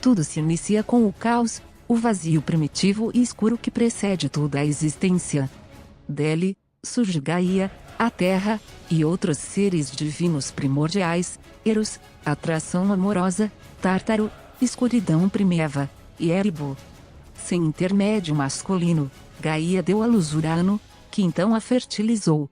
Tudo se inicia com o caos, o vazio primitivo e escuro que precede toda a existência. Dele, surge Gaia, a Terra, e outros seres divinos primordiais, Eros, atração amorosa, Tártaro, escuridão primeva, e Éribo. Sem intermédio masculino, Gaia deu à luz Urano, que então a fertilizou.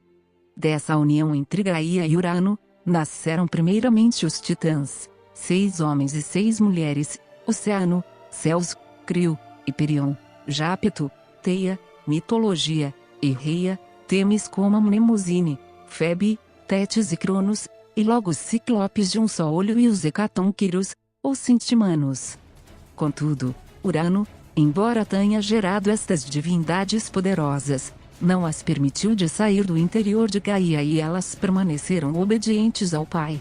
Dessa união entre Gaia e Urano, nasceram primeiramente os titãs, 6 homens e 6 mulheres, Oceano, Céus, Crio, Hiperion, Jápeto, Teia, Mitologia, Erreia, Temis como Mnemosine, Febe, Tétis e Cronos, e logo os ciclopes de um só olho e os hecatonquírios, ou sintimanos. Contudo, Urano, embora tenha gerado estas divindades poderosas, não as permitiu de sair do interior de Gaia e elas permaneceram obedientes ao pai.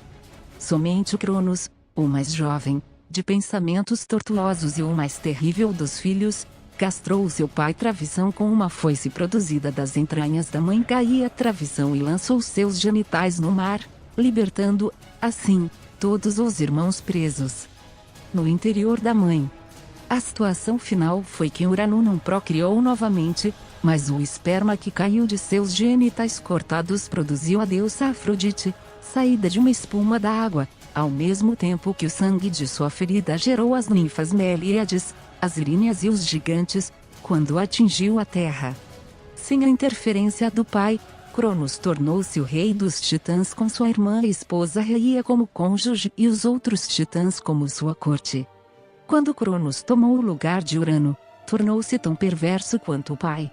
Somente o Cronos, o mais jovem, de pensamentos tortuosos e o mais terrível dos filhos, castrou seu pai Travição com uma foice produzida das entranhas da mãe Gaia Travição e lançou seus genitais no mar, libertando, assim, todos os irmãos presos no interior da mãe. A situação final foi que Urano não procriou novamente, mas o esperma que caiu de seus genitais cortados produziu a deusa Afrodite, saída de uma espuma da água, ao mesmo tempo que o sangue de sua ferida gerou as ninfas Méliades, as Iríneas e os gigantes, quando atingiu a terra. Sem a interferência do pai, Cronos tornou-se o rei dos titãs com sua irmã e esposa Reia como cônjuge e os outros titãs como sua corte. Quando Cronos tomou o lugar de Urano, tornou-se tão perverso quanto o pai.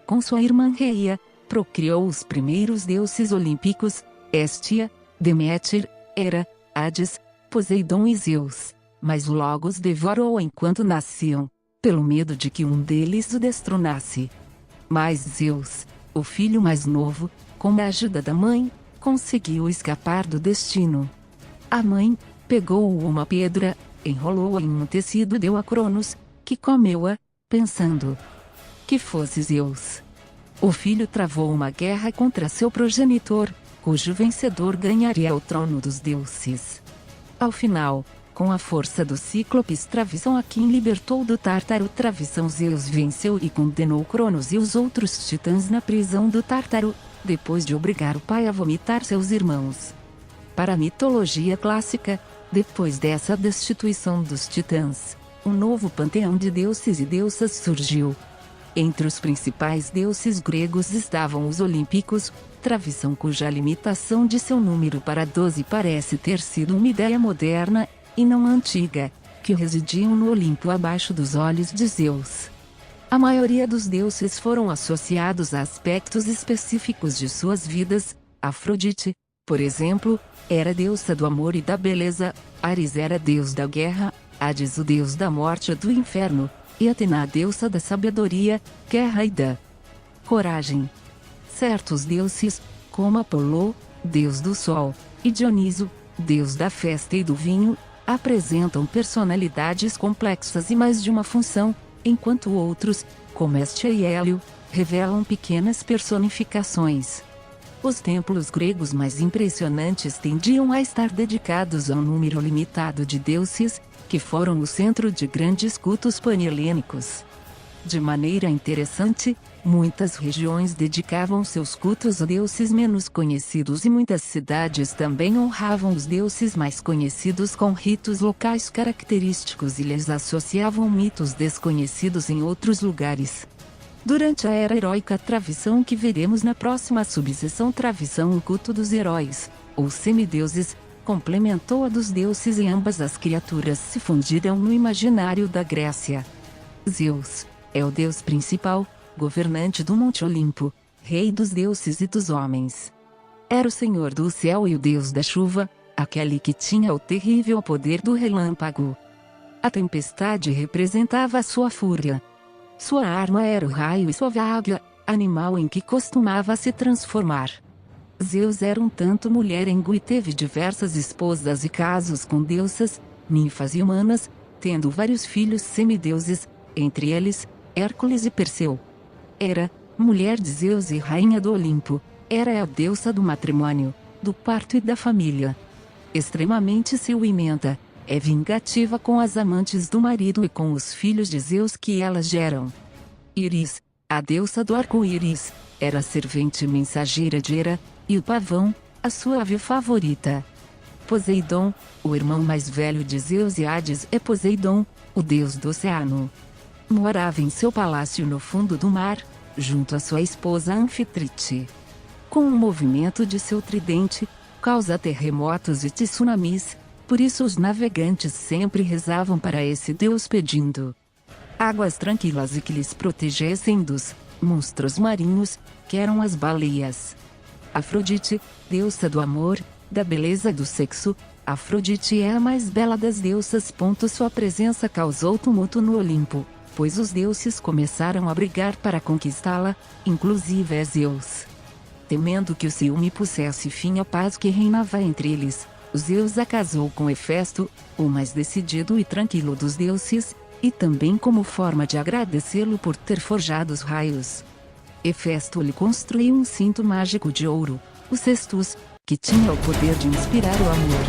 Com sua irmã Reia, procriou os primeiros deuses olímpicos, Hestia, Deméter, Hera, Hades, Poseidon e Zeus, mas logo os devorou enquanto nasciam, pelo medo de que um deles o destronasse. Mas Zeus, o filho mais novo, com a ajuda da mãe, conseguiu escapar do destino. A mãe pegou uma pedra, enrolou-a em um tecido e deu a Cronos, que comeu-a, pensando que fosse Zeus. O filho travou uma guerra contra seu progenitor, cujo vencedor ganharia o trono dos deuses. Ao final, com a força do Cíclopes Travição a quem libertou do Tártaro Travição Zeus venceu e condenou Cronos e os outros titãs na prisão do Tártaro, depois de obrigar o pai a vomitar seus irmãos. Para a mitologia clássica, depois dessa destituição dos titãs, um novo panteão de deuses e deusas surgiu. Entre os principais deuses gregos estavam os olímpicos, Travição cuja limitação de seu número para 12 parece ter sido uma ideia moderna, e não antiga, que residiam no Olimpo abaixo dos olhos de Zeus. A maioria dos deuses foram associados a aspectos específicos de suas vidas. Afrodite, por exemplo, era deusa do amor e da beleza, Ares era deus da guerra, Hades o deus da morte e do inferno, e Atena a deusa da sabedoria, guerra e da coragem. Certos deuses, como Apolô, deus do sol, e Dioniso, deus da festa e do vinho, apresentam personalidades complexas e mais de uma função, enquanto outros, como Hestia e Hélio, revelam pequenas personificações. Os templos gregos mais impressionantes tendiam a estar dedicados a um número limitado de deuses, que foram o centro de grandes cultos panhelênicos. De maneira interessante, muitas regiões dedicavam seus cultos a deuses menos conhecidos e muitas cidades também honravam os deuses mais conhecidos com ritos locais característicos e lhes associavam mitos desconhecidos em outros lugares. Durante a Era Heróica Travição que veremos na próxima subseção Travição o culto dos heróis, ou semideuses, complementou a dos deuses e ambas as criaturas se fundiram no imaginário da Grécia. Zeus é o deus principal, governante do Monte Olimpo, rei dos deuses e dos homens. Era o senhor do céu e o deus da chuva, aquele que tinha o terrível poder do relâmpago. A tempestade representava a sua fúria. Sua arma era o raio e sua águia, animal em que costumava se transformar. Zeus era um tanto mulherengo e teve diversas esposas e casos com deusas, ninfas e humanas, tendo vários filhos semideuses, entre eles, Hércules e Perseu. Hera, mulher de Zeus e rainha do Olimpo, era a deusa do matrimônio, do parto e da família. Extremamente ciumenta, é vingativa com as amantes do marido e com os filhos de Zeus que elas geram. Íris, a deusa do arco-íris, era a servente mensageira de Hera, e o pavão, a sua ave favorita. Poseidon, o irmão mais velho de Zeus e Hades, é Poseidon, o deus do oceano. Morava em seu palácio no fundo do mar, junto à sua esposa Anfitrite. Com o movimento de seu tridente, causa terremotos e tsunamis, por isso os navegantes sempre rezavam para esse deus pedindo águas tranquilas e que lhes protegessem dos monstros marinhos, que eram as baleias. Afrodite, deusa do amor, da beleza e do sexo, Afrodite é a mais bela das deusas. Sua presença causou tumulto no Olimpo, pois os deuses começaram a brigar para conquistá-la, inclusive Zeus. Temendo que o ciúme pusesse fim à paz que reinava entre eles, Zeus a casou com Hefesto, o mais decidido e tranquilo dos deuses, e também como forma de agradecê-lo por ter forjado os raios. Hefesto lhe construiu um cinto mágico de ouro, o cestus, que tinha o poder de inspirar o amor.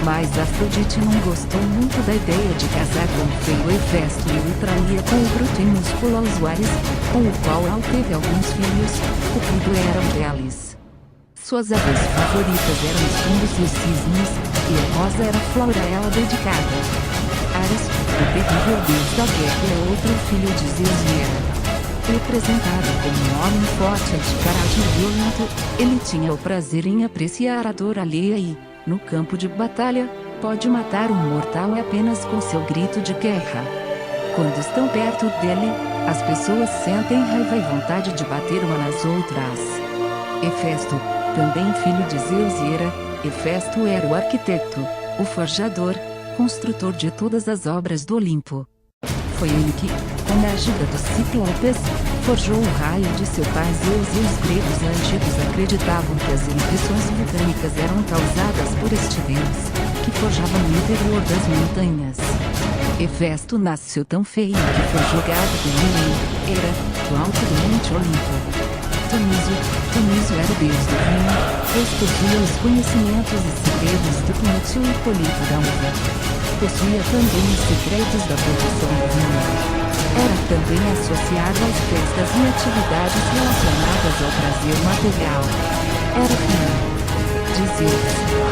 Mas Afrodite não gostou muito da ideia de casar com o feio Hefesto e o traía com o bruto e musculoso Ares, com o qual ela teve alguns filhos, o Cupido era um deles. Suas aves favoritas eram os pombos e os cisnes, e a rosa era a flor a ela dedicada. Ares, o terrível deus da guerra, é outro filho de Zeus e Hera. Representado como um homem forte e de caráter violento, ele tinha o prazer em apreciar a dor alheia e, no campo de batalha, pode matar um mortal apenas com seu grito de guerra. Quando estão perto dele, as pessoas sentem raiva e vontade de bater uma nas outras. Hefesto, também filho de Zeus e Hera, Hefesto era o arquiteto, o forjador, construtor de todas as obras do Olimpo. Foi ele que, com a ajuda dos ciclopes, forjou o raio de seu pai Zeus, e os gregos antigos acreditavam que as erupções vulcânicas eram causadas por este deus, que forjava no interior das montanhas. Hefesto nasceu tão feio que foi jogado pelo rei Hera, do alto do Monte Olimpo. Toniso era o deus do vinho, pois possuía os conhecimentos e segredos do plantio e colheita da uva. Possuía também os segredos da produção do vinho. Era também associado às festas e atividades relacionadas ao prazer material. Era filho de Zeus,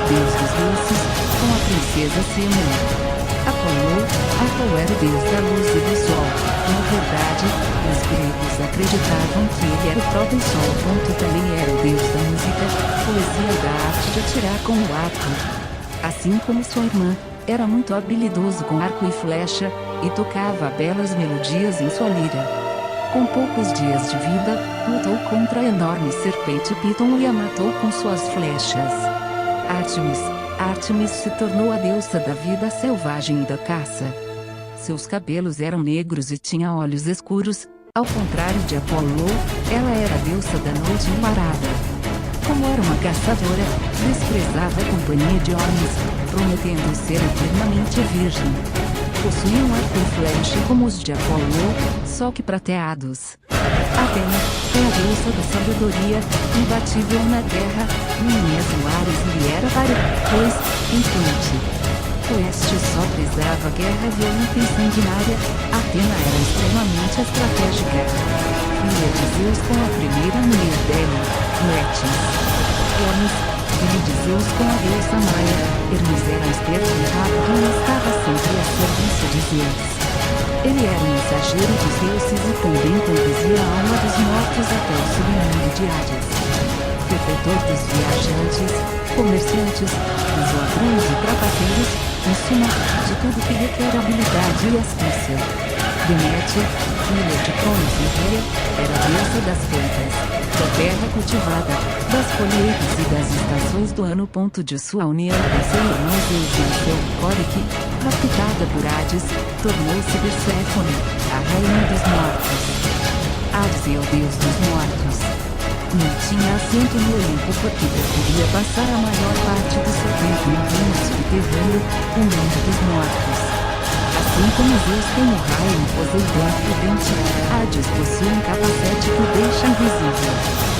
deus dos deuses, com a princesa Semele. Apolo era o deus da luz e do sol. Na verdade, os gregos acreditavam que ele era o próprio sol. Também era o deus da música, poesia e da arte de atirar com o arco. Assim como sua irmã, era muito habilidoso com arco e flecha, e tocava belas melodias em sua lira. Com poucos dias de vida, lutou contra a enorme serpente Piton e a matou com suas flechas. Ártemis se tornou a deusa da vida selvagem e da caça. Seus cabelos eram negros e tinha olhos escuros, ao contrário de Apolo, ela era a deusa da noite imparada. Como era uma caçadora, desprezava a companhia de homens, prometendo ser eternamente virgem. Possuía um arco e flecha como os de Apolo, só que prateados. Atena é a deusa da sabedoria, imbatível na terra, e mesmo Ares lhe era páreo, pois, influente. Este só prezava a guerra violenta e sanguinária. Atena era extremamente estratégica. Filha de Zeus com a primeira mulher dele, Metis. Hermes, filho de Zeus com a deusa Maia. Hermes era esperto e rápido e estava sempre a serviço de Zeus. Ele era o mensageiro dos deuses e também conduzia a alma dos mortos até o submundo de Hades. Protetor dos viajantes, comerciantes, dos ladrões e trapaceiros, em suma, de tudo que requer habilidade e astúcia. Deméter, filha de Cronos e Rhea, era a deusa das plantas, da terra cultivada, das colheitas e das estações do ano. De sua união com seu irmão Zeus nasceu Córique, raptada por Hades, tornou-se Perséfone, a rainha dos mortos. Hades é o deus dos mortos. Não tinha assento no Olimpo porque preferia passar a maior parte do seu tempo no reino subterrâneo, o mundo dos mortos. Assim como Zeus tem o raio em Poseidon prudente, Hades possui um capacete que o deixa invisível.